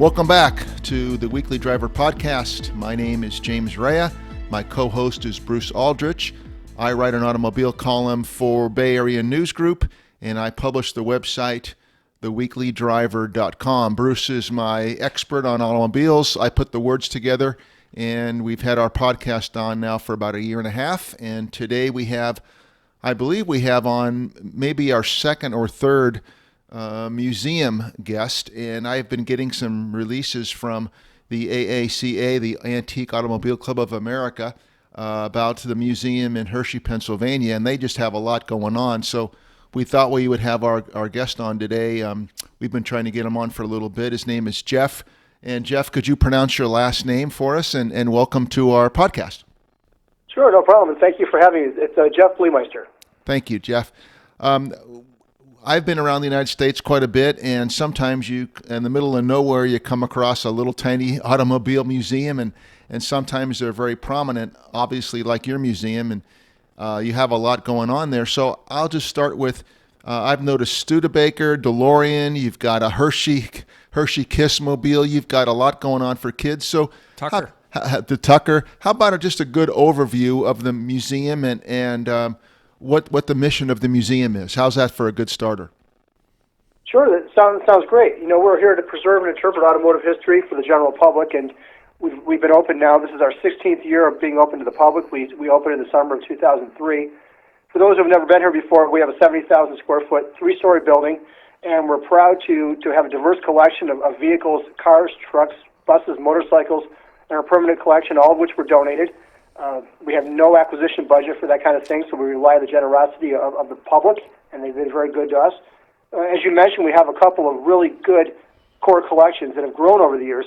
Welcome back to the Weekly Driver podcast. My name is James Rea. My co-host is Bruce Aldrich. I write an automobile column for Bay Area News Group, and I publish the website TheWeeklyDriver.com. Bruce is my expert on automobiles. I put the words together, and we've had our podcast on now for about a year and a half. And today I believe we have on maybe our second or third museum guest, and I've been getting some releases from the AACA, the Antique Automobile Club of America, about the museum in Hershey, Pennsylvania, and they just have a lot going on. So we thought we would have our guest on today. We've been trying to get him on for a little bit. His name is Jeff. And Jeff, could you pronounce your last name for us, and welcome to our podcast. Sure, no problem, and thank you for having me. It's Jeff Bleemeister. Thank you, Jeff. I've been around the United States quite a bit, and sometimes you, in the middle of nowhere, you come across a little tiny automobile museum, and sometimes they're very prominent, obviously like your museum, and you have a lot going on there. So I'll just start with, I've noticed Studebaker, DeLorean, you've got a Hershey Kissmobile, you've got a lot going on for kids. So Tucker. The Tucker. How about just a good overview of the museum and what the mission of the museum is? How's that for a good starter? Sure, that sounds great. You know, we're here to preserve and interpret automotive history for the general public, and we've been open now. This is our 16th year of being open to the public. We opened in the summer of 2003. For those who have never been here before, we have a 70,000 square foot, three-story building, and we're proud to have a diverse collection of vehicles, cars, trucks, buses, motorcycles, and our permanent collection, all of which were donated. We have no acquisition budget for that kind of thing, so we rely on the generosity of the public, and they've been very good to us. As you mentioned, we have a couple of really good core collections that have grown over the years.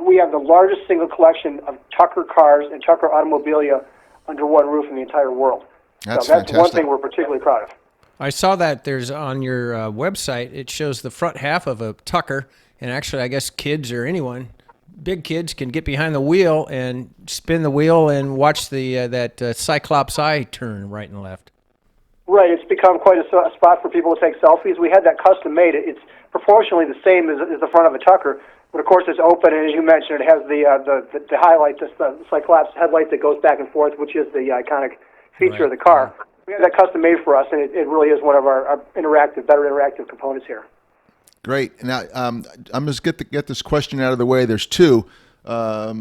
We have the largest single collection of Tucker cars and Tucker automobilia under one roof in the entire world. That's fantastic. One thing fantastic. we're particularly proud of. I saw that there's on your website, it shows the front half of a Tucker, and actually I guess kids or anyone, big kids, can get behind the wheel and spin the wheel and watch that Cyclops eye turn right and left. Right, it's become quite a spot for people to take selfies. We had that custom made. It's proportionally the same as the front of a Tucker, but of course it's open, and as you mentioned, it has the highlight, the Cyclops headlight that goes back and forth, which is the iconic feature of the car. We have that custom made for us, and it really is one of our better interactive components here. Great. Now, I'm just get this question out of the way. There's two. I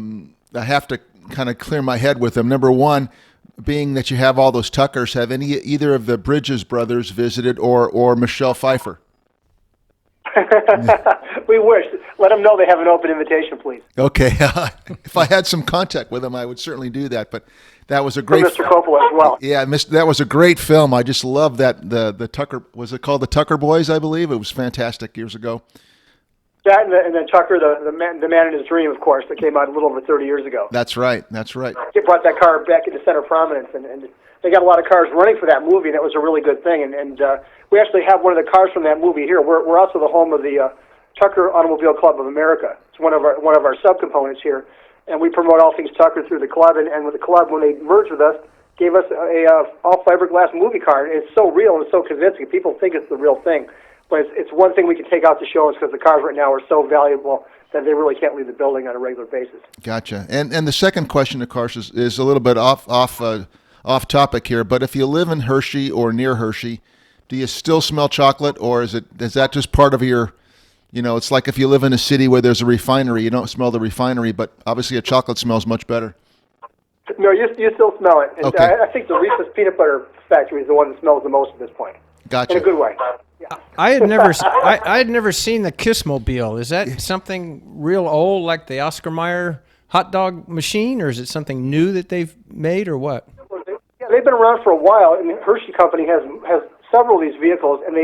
have to kind of clear my head with them. Number one, being that you have all those Tuckers, have either of the Bridges brothers visited or Michelle Pfeiffer? We wish. Let them know they have an open invitation, please. Okay. If I had some contact with them, I would certainly do that. But that was a great. Mr. Coppola as well. Yeah, that was a great film. I just love that the Tucker, was it called the Tucker Boys? I believe it was fantastic years ago. That and then Tucker, the man in his dream, of course, that came out a little over 30 years ago. That's right. He brought that car back into center prominence, and they got a lot of cars running for that movie, and that was a really good thing. And we actually have one of the cars from that movie here. We're also the home of the Tucker Automobile Club of America. It's one of our subcomponents here, and we promote all things Tucker through the club. And with the club, when they merged with us, gave us a all fiberglass movie car. And it's so real and so convincing. People think it's the real thing, but it's one thing we can take out to show us because the cars right now are so valuable that they really can't leave the building on a regular basis. Gotcha. And the second question, of course, is a little bit off topic here. But if you live in Hershey or near Hershey, do you still smell chocolate, or is that just part of your? You know, it's like if you live in a city where there's a refinery, you don't smell the refinery, but obviously a chocolate smells much better. No, you still smell it. And Okay. I think the Reese's Peanut Butter Factory is the one that smells the most at this point. Gotcha. In a good way. Yeah. I had never seen the Kissmobile. Is that something real old, like the Oscar Mayer hot dog machine, or is it something new that they've made, or what? Yeah, they've been around for a while, and the Hershey Company has several of these vehicles, and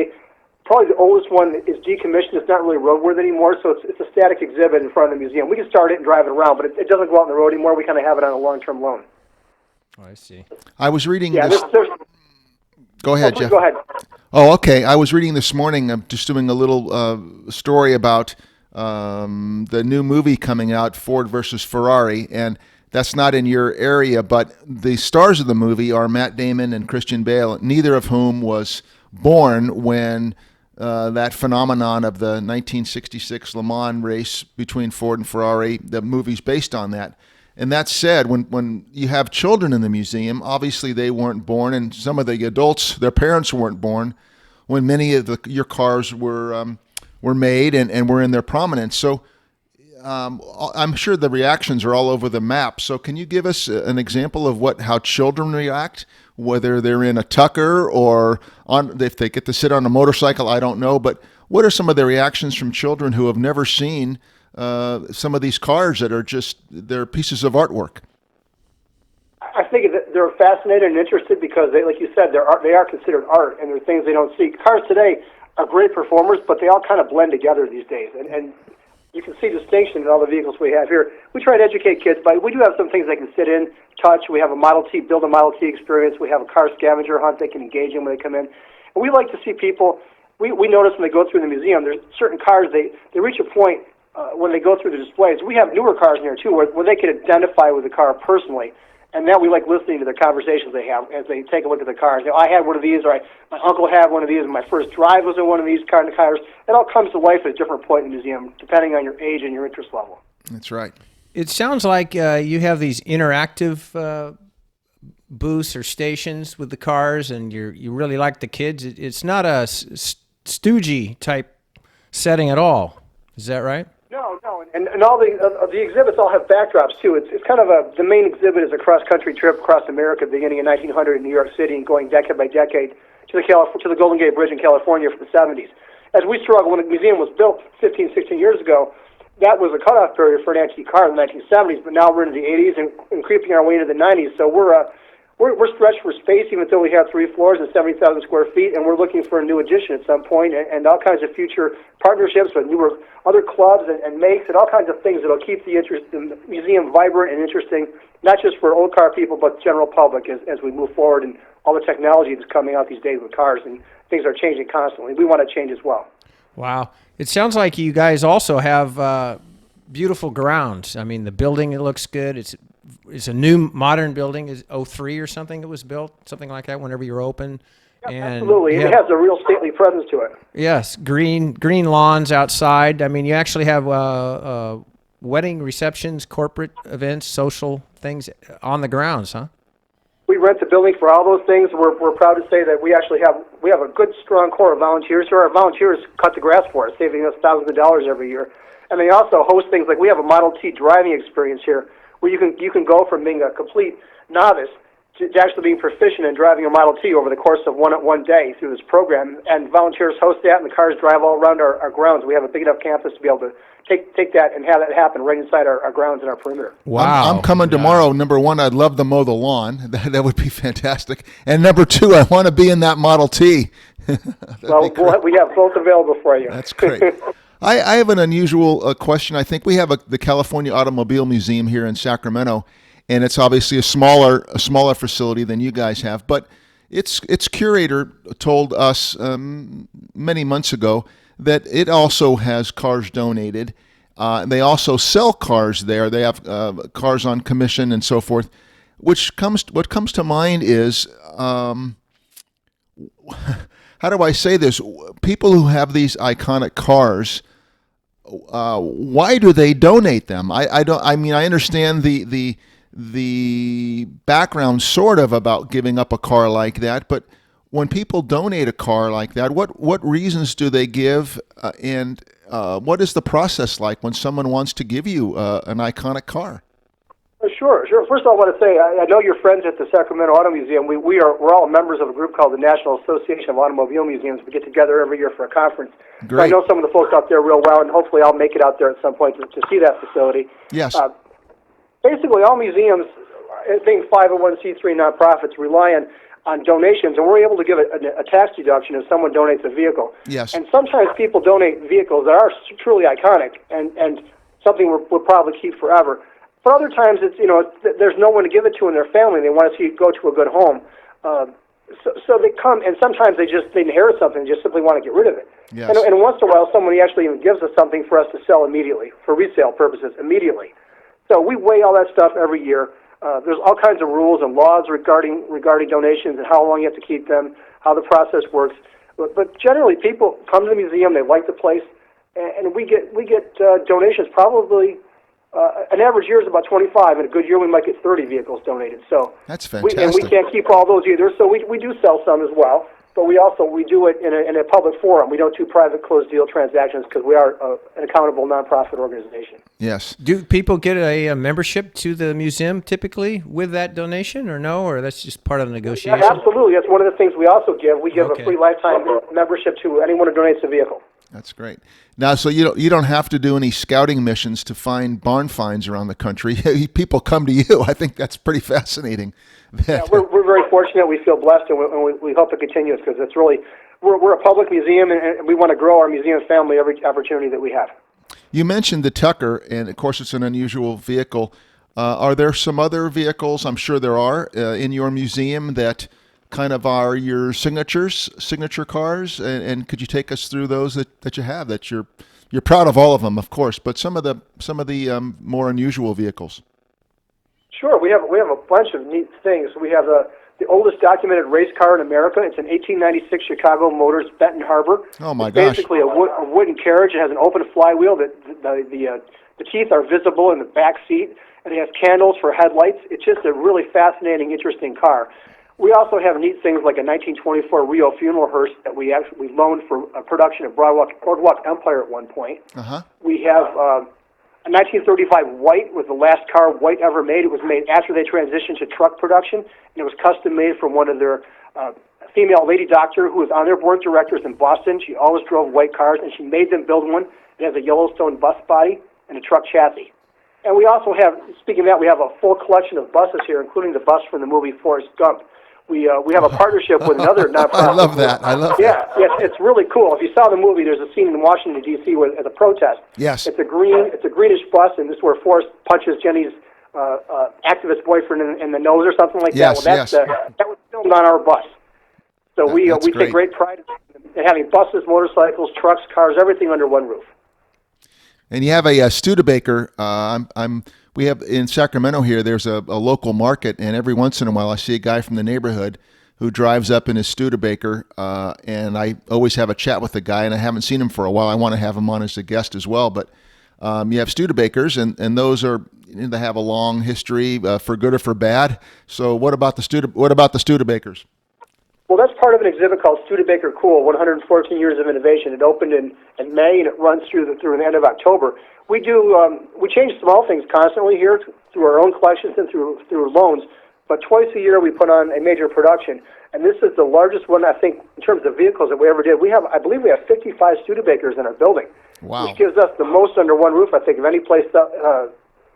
probably the oldest one is decommissioned. It's not really roadworthy anymore, so it's a static exhibit in front of the museum. We can start it and drive it around, but it doesn't go out on the road anymore. We kind of have it on a long-term loan. Oh, I see. I was reading Yeah, this. Go ahead, Jeff. Go ahead. Oh, okay. I was reading this morning. I'm just doing a little story about the new movie coming out, Ford versus Ferrari, and that's not in your area, but the stars of the movie are Matt Damon and Christian Bale, neither of whom was born when that phenomenon of the 1966 Le Mans race between Ford and Ferrari. The movie's based on that. And that said, when you have children in the museum, obviously they weren't born, and some of the adults, their parents weren't born when many of your cars were made and were in their prominence. So I'm sure the reactions are all over the map. So can you give us an example of how children react, whether they're in a Tucker or if they get to sit on a motorcycle? I don't know, but what are some of the reactions from children who have never seen some of these cars that are they're pieces of artwork? I think that they're fascinated and interested because, like you said, they are considered art, and they're things they don't see. Cars today are great performers, but they all kind of blend together these days, and you can see distinction in all the vehicles we have here. We try to educate kids, but we do have some things they can sit in, touch. We have build a Model T experience. We have a car scavenger hunt they can engage in when they come in. And we like to see people, we notice when they go through the museum, there's certain cars, they reach a point when they go through the displays. We have newer cars in here, too, where they can identify with the car personally. And now we like listening to the conversations they have as they take a look at the cars. I had one of these, or my uncle had one of these, and my first drive was in one of these kind of cars. It all comes to life at a different point in the museum, depending on your age and your interest level. That's right. It sounds like you have these interactive booths or stations with the cars, and you really like the kids. It's not a stoogey type setting at all. Is that right? No, and all the exhibits all have backdrops too. It's kind of the main exhibit is a cross-country trip across America, beginning in 1900 in New York City and going decade by decade to the Golden Gate Bridge in California for the 70s. As we struggle, when the museum was built 15, 16 years ago, that was a cutoff period for an antique car in the 1970s. But now we're into the 80s and creeping our way into the 90s. So we're stretched for space, even though we have 3 floors and 70,000 square feet, and we're looking for a new addition at some point, and all kinds of future partnerships with newer other clubs and makes and all kinds of things that'll keep the museum vibrant and interesting, not just for old car people, but the general public as we move forward and all the technology that's coming out these days with cars, and things are changing constantly. We want to change as well. Wow. It sounds like you guys also have beautiful grounds. I mean, the building, it looks good. It's a new modern building. Is 03 or something it was built, something like that, whenever you're open. Yep, and absolutely. It has a real stately presence to it. Yes, green lawns outside. I mean, you actually have wedding receptions, corporate events, social things on the grounds, huh? We rent the building for all those things. We're proud to say that we have a good, strong core of volunteers here. Our volunteers cut the grass for us, saving us thousands of dollars every year. And they also host things like we have a Model T driving experience here, where you can go from being a complete novice to actually being proficient in driving a Model T over the course of one day through this program. And volunteers host that, and the cars drive all around our grounds. We have a big enough campus to be able to take that and have that happen right inside our grounds and our perimeter. Wow. I'm coming tomorrow. Number one, I'd love to mow the lawn. That would be fantastic. And number two, I want to be in that Model T. Well, we have both available for you. That's great. I have an unusual question. I think we have the California Automobile Museum here in Sacramento, and it's obviously a smaller facility than you guys have. But its curator told us many months ago that it also has cars donated. They also sell cars there. They have cars on commission and so forth. What comes to mind is, how do I say this? People who have these iconic cars, why do they donate them? I don't. I mean, I understand the background sort of about giving up a car like that, but when people donate a car like that, what reasons do they give, and what is the process like when someone wants to give you an iconic car? Sure. First of all, I want to say I know your friends at the Sacramento Auto Museum. We're all members of a group called the National Association of Automobile Museums. We get together every year for a conference. Great. So I know some of the folks out there real well, and hopefully I'll make it out there at some point to see that facility. Yes. Basically, all museums, being 501c3 nonprofits, rely on donations, and we're able to give a tax deduction if someone donates a vehicle. Yes. And sometimes people donate vehicles that are truly iconic and something we'll probably keep forever. But other times, there's no one to give it to in their family. They want to see it go to a good home. So they come, and sometimes they inherit something and just simply want to get rid of it. Yes. And once in a while, somebody actually even gives us something for us to sell immediately, for resale purposes immediately. So we weigh all that stuff every year. There's all kinds of rules and laws regarding donations and how long you have to keep them, how the process works. But generally, people come to the museum, they like the place, and we get donations. Probably an average year is about 25. In a good year, we might get 30 vehicles donated. So that's fantastic. We can't keep all those either. So we do sell some as well. But we do it in a public forum. We don't do private closed deal transactions because we are an accountable nonprofit organization. Yes. Do people get a membership to the museum typically with that donation, or no, or that's just part of the negotiation? Yeah, absolutely. That's one of the things we also give. We give a free lifetime membership to anyone who donates a vehicle. That's great. Now, so you don't have to do any scouting missions to find barn finds around the country. People come to you. I think that's pretty fascinating. Yeah, we're very fortunate. We feel blessed, and we hope it continues because it's really we're a public museum, and we want to grow our museum family every opportunity that we have. You mentioned the Tucker, and of course, it's an unusual vehicle. Are there some other vehicles? I'm sure there are in your museum that kind of are your signature cars, and could you take us through those that you have that you're proud of all of them, of course, but some of the more unusual vehicles. Sure, we have a bunch of neat things. We have the oldest documented race car in America. It's an 1896 Chicago Motors Benton Harbor. Oh my it's gosh! Basically a wooden carriage. It has an open flywheel. The teeth are visible in the back seat, and it has candles for headlights. It's just a really fascinating, interesting car. We also have neat things like a 1924 Rio funeral hearse that we loaned for a production at Boardwalk Empire at one point. Uh-huh. We have a 1935 White was the last car White ever made. It was made after they transitioned to truck production, and it was custom made from one of their female lady doctor who was on their board of directors in Boston. She always drove white cars, and she made them build one. It has a Yellowstone bus body and a truck chassis. And we also have, speaking of that, we have a full collection of buses here, including the bus from the movie Forrest Gump. We have a partnership with another nonprofit. I love that. Yeah, it's really cool. If you saw the movie, there's a scene in Washington D.C. as a protest. Yes. It's a greenish bus, and this is where Forrest punches Jenny's activist boyfriend in the nose or something like yes, that. Well, that was filmed on our bus. So we take great pride in having buses, motorcycles, trucks, cars, everything under one roof. And you have a Studebaker. We have in Sacramento here. There's a local market, and every once in a while, I see a guy from the neighborhood who drives up in his Studebaker, and I always have a chat with the guy. And I haven't seen him for a while. I want to have him on as a guest as well. But you have Studebakers, and those they have a long history for good or for bad. So what about the Studebakers? Well, that's part of an exhibit called Studebaker Cool, 114 Years of Innovation. It opened in May, and it runs through the end of October. We change small things constantly here through our own collections and through loans, but twice a year we put on a major production, and this is the largest one, I think, in terms of vehicles that we ever did. I believe we have 55 Studebakers in our building, wow, which gives us the most under one roof, I think, of any place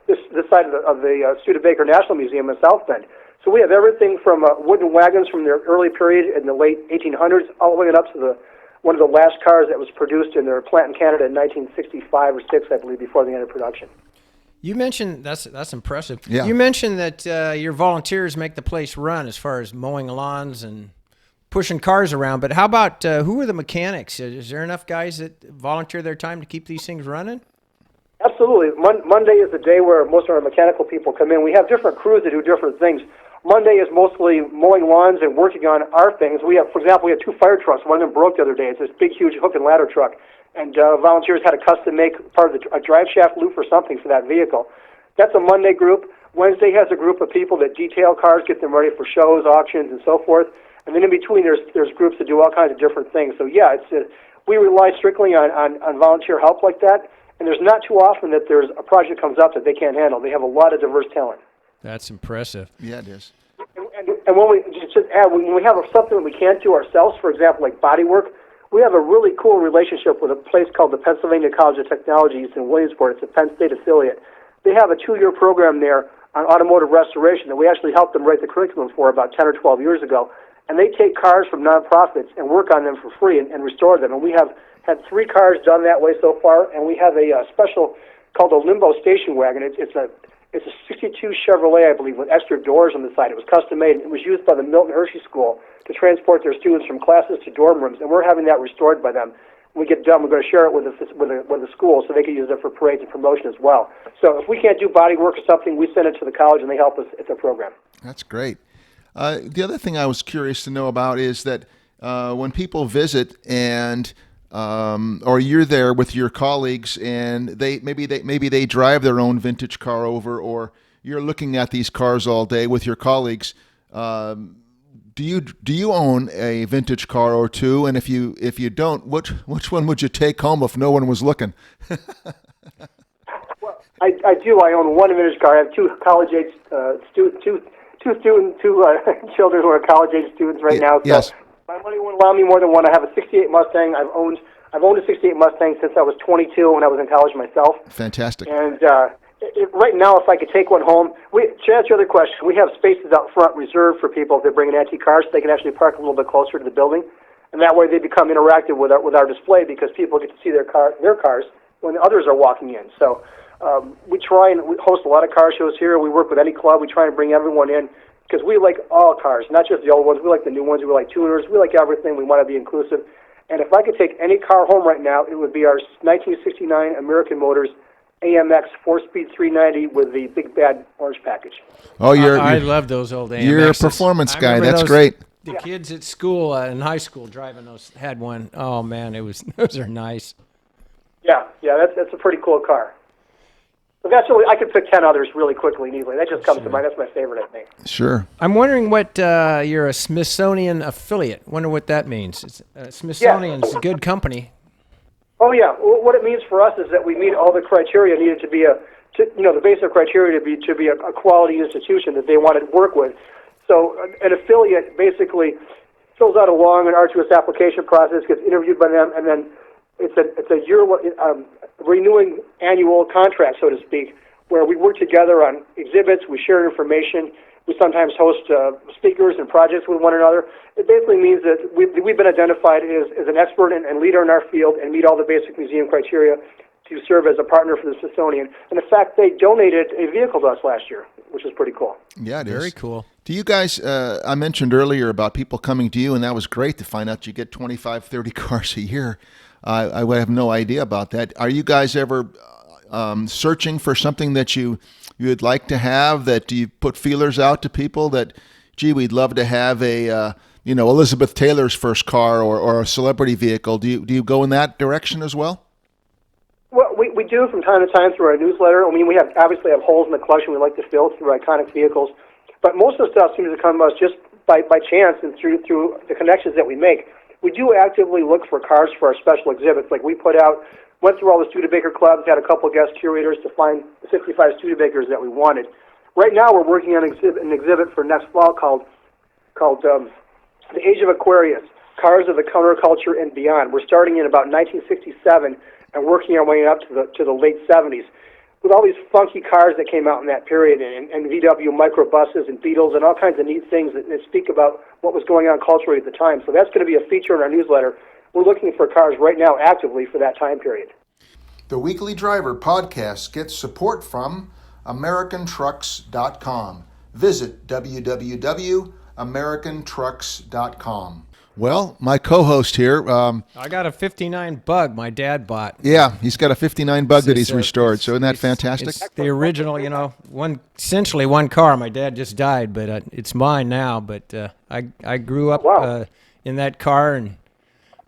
this side of the Studebaker National Museum in South Bend. So we have everything from wooden wagons from their early period in the late 1800s all the way up to one of the last cars that was produced in their plant in Canada in 1965 or 6, I believe, before the end of production. You mentioned, that's impressive. Yeah. You mentioned that your volunteers make the place run as far as mowing lawns and pushing cars around, but how about who are the mechanics? Is there enough guys that volunteer their time to keep these things running? Absolutely. Monday is the day where most of our mechanical people come in. We have different crews that do different things. Monday is mostly mowing lawns and working on our things. For example, we have 2 fire trucks. One of them broke the other day. It's this big, huge hook and ladder truck. And volunteers had to custom make part of a drive shaft loop or something for that vehicle. That's a Monday group. Wednesday has a group of people that detail cars, get them ready for shows, auctions, and so forth. And then in between, there's groups that do all kinds of different things. So yeah, we rely strictly on volunteer help like that. And there's not too often that there's a project comes up that they can't handle. They have a lot of diverse talent. That's impressive. Yeah, it is. And when we have something that we can't do ourselves, for example, like body work, we have a really cool relationship with a place called the Pennsylvania College of Technology in Williamsport. It's a Penn State affiliate. They have a 2-year program there on automotive restoration that we actually helped them write the curriculum for about 10 or 12 years ago. And they take cars from nonprofits and work on them for free and restore them. And we have had 3 cars done that way so far, and we have a special called a Limbo station wagon. It's a 62 Chevrolet, I believe, with extra doors on the side. It was custom made, and it was used by the Milton Hershey School to transport their students from classes to dorm rooms, and we're having that restored by them. When we get done, we're going to share it with the school so they can use it for parades and promotion as well. So if we can't do body work or something, we send it to the college, and they help us at their program. That's great. The other thing I was curious to know about is that when people visit and or you're there with your colleagues and maybe they drive their own vintage car over, or you're looking at these cars all day with your colleagues. Do you own a vintage car or two? And if you don't, which one would you take home if no one was looking? Well, I do. I own one vintage car. I have two college-age two children who are college-age students right now. So yes. my money won't allow me more than one. I have a '68 Mustang. I've owned a '68 Mustang since I was 22 when I was in college myself. Fantastic. And right now, if I could take one home, to answer your other question, we have spaces out front reserved for people if they bring an antique car, so they can actually park a little bit closer to the building, and that way they become interactive with our display because people get to see their cars when the others are walking in. So we try and we host a lot of car shows here. We work with any club. We try and bring everyone in because we like all cars, not just the old ones. We like the new ones. We like tuners. We like everything. We want to be inclusive. And if I could take any car home right now, it would be our 1969 American Motors AMX 4-speed 390 with the big bad orange package. Oh, I love those old AMXs. You're a performance guy. That's great. The kids at school, in high school, driving those had one. Oh man, those are nice. Yeah, that's a pretty cool car. But I could pick 10 others really quickly and easily. That just comes to mind. That's my favorite, I think. Sure. I'm wondering what you're a Smithsonian affiliate. Wonder what that means. Smithsonian's a good company. Oh yeah. Well, what it means for us is that we meet all the criteria needed to be the basic criteria to be a quality institution that they want to work with. So an affiliate basically fills out a long and arduous application process, gets interviewed by them, and then it's a year renewing annual contract, so to speak, where we work together on exhibits, we share information, we sometimes host speakers and projects with one another. It basically means that we've been identified as an expert and leader in our field and meet all the basic museum criteria to serve as a partner for the Smithsonian. And in fact, they donated a vehicle to us last year, which is pretty cool. Yeah, it is. Very cool. Do you guys, I mentioned earlier about people coming to you, and that was great to find out you get 25, 30 cars a year. I would have no idea about that. Are you guys ever searching for something that you'd like to have, that you put feelers out to people that, gee, we'd love to have a, Elizabeth Taylor's first car or a celebrity vehicle? Do you go in that direction as well? Well, we do from time to time through our newsletter. I mean, we obviously have holes in the collection we like to fill through iconic vehicles, but most of the stuff seems to come to us just by chance and through the connections that we make. We do actively look for cars for our special exhibits. Like went through all the Studebaker clubs, had a couple of guest curators to find the 55 Studebakers that we wanted. Right now, we're working on an exhibit for next fall called The Age of Aquarius, Cars of the Counterculture and Beyond. We're starting in about 1967 and working our way up to the late 70s with all these funky cars that came out in that period, and VW microbuses and Beetles and all kinds of neat things that speak about what was going on culturally at the time. So that's going to be a feature in our newsletter. We're looking for cars right now actively for that time period. The Weekly Driver podcast gets support from AmericanTrucks.com. Visit www.americantrucks.com. Well, my co-host here. I got a '59 Bug my dad bought. Yeah, he's got a '59 Bug that he's restored. So isn't that fantastic? It's the original, essentially one car. My dad just died, but it's mine now. But I grew up in that car, and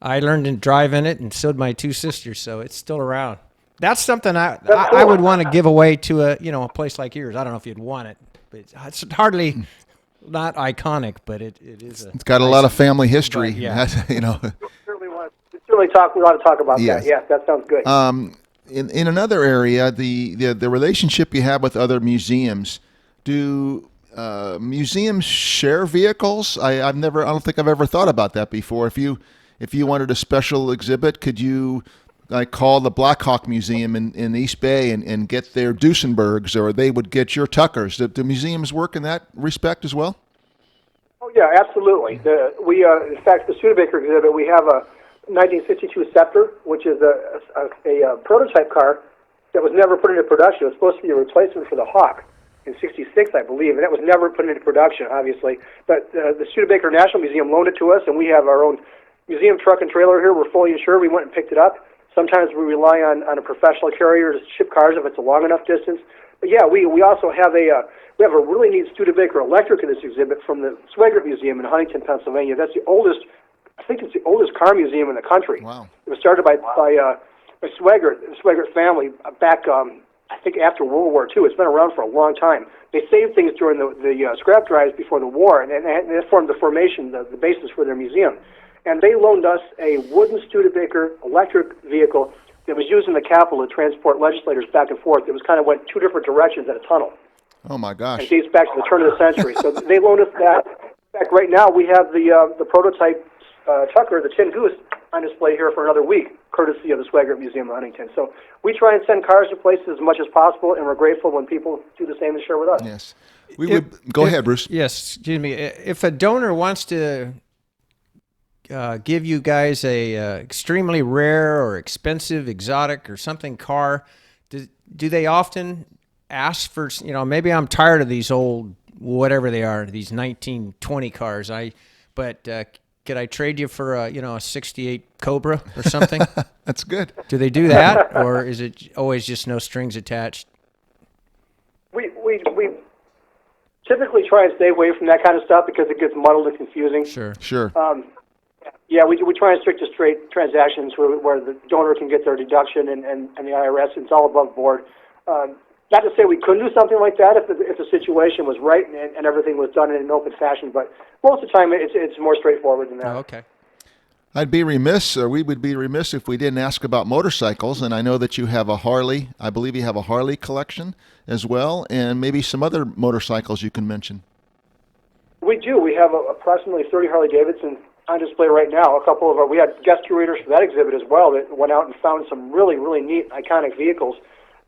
I learned to drive in it, and so did my two sisters. So it's still around. That's something I would want to give away to a place like yours. I don't know if you'd want it, but it's hardly. Not iconic, but it is. It's got a lot of family history. We certainly want to talk about that. Yes, that sounds good. In another area, the relationship you have with other museums. Do museums share vehicles? I don't think I've ever thought about that before. If you wanted a special exhibit, could you call the Blackhawk Museum in East Bay and get their Duesenbergs, or they would get your Tuckers? Do museums work in that respect as well? Oh yeah, absolutely. In fact, the Studebaker exhibit, we have a 1962 Scepter, which is a prototype car that was never put into production. It was supposed to be a replacement for the Hawk in '66, I believe, and that was never put into production, obviously. But the Studebaker National Museum loaned it to us, and we have our own museum truck and trailer here. We're fully insured. We went and picked it up. Sometimes we rely on a professional carrier to ship cars if it's a long enough distance. But yeah, we also have a really neat Studebaker electric in this exhibit from the Swigert Museum in Huntington, Pennsylvania. That's the oldest I think it's the oldest car museum in the country. Wow. It was started by Swaggart, the Swaggart family back, I think, after World War II. It's been around for a long time. They saved things during the scrap drives before the war, and they formed the formation, the basis for their museum. And they loaned us a wooden Studebaker electric vehicle that was used in the Capitol to transport legislators back and forth. It was kind of went two different directions in a tunnel. Oh my gosh! It dates back to the turn of the century. So they loaned us that. In fact, right now we have the prototype Tucker, the Tin Goose, on display here for another week, courtesy of the Swaggart Museum in Huntington. So we try and send cars to places as much as possible, and we're grateful when people do the same and share with us. Yes. Go ahead, Bruce. Yes, excuse me. If a donor wants to give you guys a extremely rare or expensive, exotic or something car, do they often ask for, maybe I'm tired of these old, whatever they are, these 1920 cars, but could I trade you for a 68 Cobra or something? That's good. Do they do that, or is it always just no strings attached? We typically try and stay away from that kind of stuff because it gets muddled and confusing. Sure. Yeah, we try and stick to straight transactions where the donor can get their deduction and the IRS. It's all above board. Not to say we couldn't do something like that if the situation was right and everything was done in an open fashion, but most of the time it's more straightforward than that. Oh, okay. I'd be remiss, or we would be remiss if we didn't ask about motorcycles, and I know that you have a Harley. I believe you have a Harley collection as well, and maybe some other motorcycles you can mention. We do. We have approximately 30 Harley-Davidson on display right now. We had guest curators for that exhibit as well that went out and found some really, really neat, iconic vehicles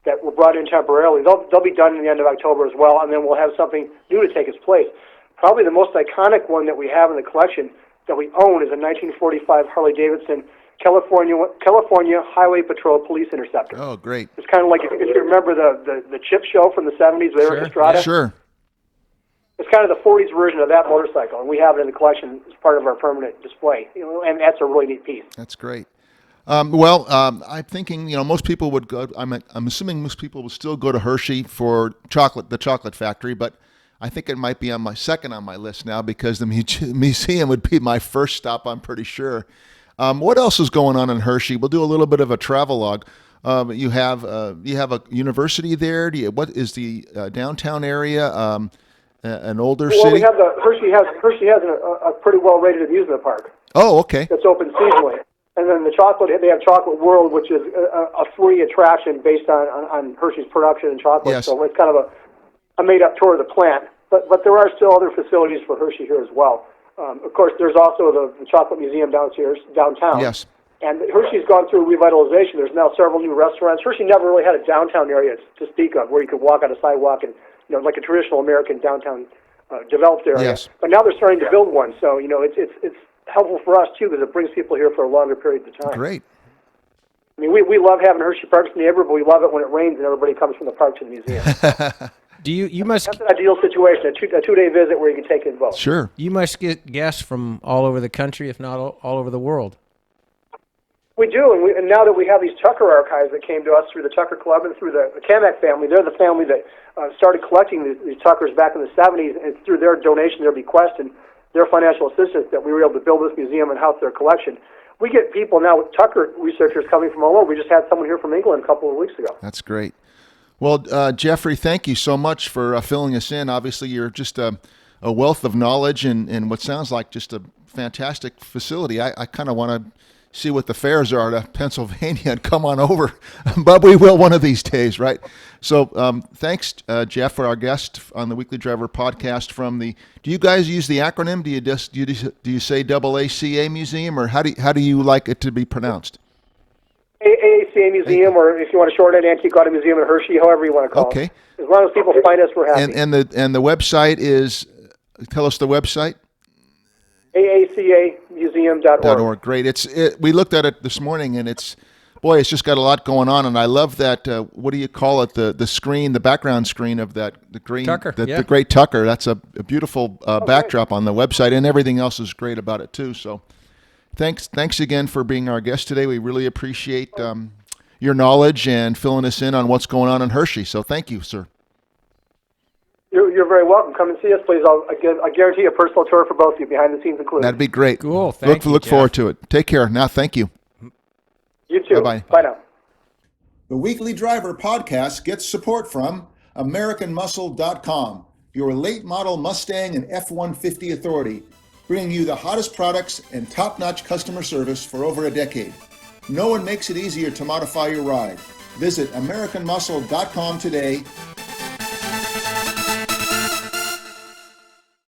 that were brought in temporarily. They'll be done in the end of October as well, and then we'll have something new to take its place. Probably the most iconic one that we have in the collection that we own is a 1945 Harley-Davidson California Highway Patrol Police Interceptor. Oh, great. It's kind of like, if you remember the Chip Show from the 70s with Eric Estrada. Yeah, sure. It's kind of the 40s version of that motorcycle, and we have it in the collection as part of our permanent display. And that's a really neat piece. That's great. I'm thinking, most people would go. I'm assuming most people would still go to Hershey for the chocolate factory, but I think it might be on my second on my list now because the museum would be my first stop. I'm pretty sure. What else is going on in Hershey? We'll do a little bit of a travelogue. You have a university there. What is the downtown area? An older city. Well, we have Hershey has a pretty well rated amusement park. Oh, okay. That's open seasonally. And then they have Chocolate World, which is a free attraction based on Hershey's production and chocolate. Yes. So it's kind of a made-up tour of the plant. But there are still other facilities for Hershey here as well. Of course, there's also the Chocolate Museum downtown. Yes. And Hershey's gone through revitalization. There's now several new restaurants. Hershey never really had a downtown area to speak of where you could walk on a sidewalk and, like a traditional American downtown developed area. Yes. But now they're starting to build one. So, it's helpful for us, too, because it brings people here for a longer period of time. Great. I mean, we love having Hershey Parks in the neighborhood, but we love it when it rains and everybody comes from the park to the museum. You must... That's an ideal situation, a two-day visit where you can take in both. Sure. You must get guests from all over the country, if not all over the world. We do, and now that we have these Tucker archives that came to us through the Tucker Club and through the Kamak family, they're the family that started collecting these Tuckers back in the 70s, and it's through their donation, their bequest, and their financial assistance that we were able to build this museum and house their collection. We get people now with Tucker researchers coming from all over. We just had someone here from England a couple of weeks ago. That's great. Well, Jeffrey, thank you so much for filling us in. Obviously, you're just a wealth of knowledge and what sounds like just a fantastic facility. I kind of want to see what the fares are to Pennsylvania and come on over, but we will one of these days, right? So thanks, Jeff, for our guest on the Weekly Driver podcast from the. Do you guys use the acronym? Do you say AACA Museum, or how do you like it to be pronounced? AACA Museum, or if you want to shorten it, Antique Auto Museum in Hershey, however you want to call it. As long as people find us, we're happy. And the website is. Tell us the website. AACAmuseum.org. Great. We looked at it this morning, and it's just got a lot going on, and I love that. What do you call it? The screen, the background screen of the green Tucker, the great Tucker. That's a beautiful backdrop on the website, and everything else is great about it too. So, thanks again for being our guest today. We really appreciate your knowledge and filling us in on what's going on in Hershey. So, thank you, sir. You're very welcome. Come and see us, please. I guarantee a personal tour for both of you, behind the scenes included. That'd be great. Cool. Thank you, Look Jeff. forward to it. Take care. Now, thank you. You too. Bye-bye. Bye now. The Weekly Driver podcast gets support from AmericanMuscle.com, your late model Mustang and F-150 authority, bringing you the hottest products and top-notch customer service for over a decade. No one makes it easier to modify your ride. Visit AmericanMuscle.com today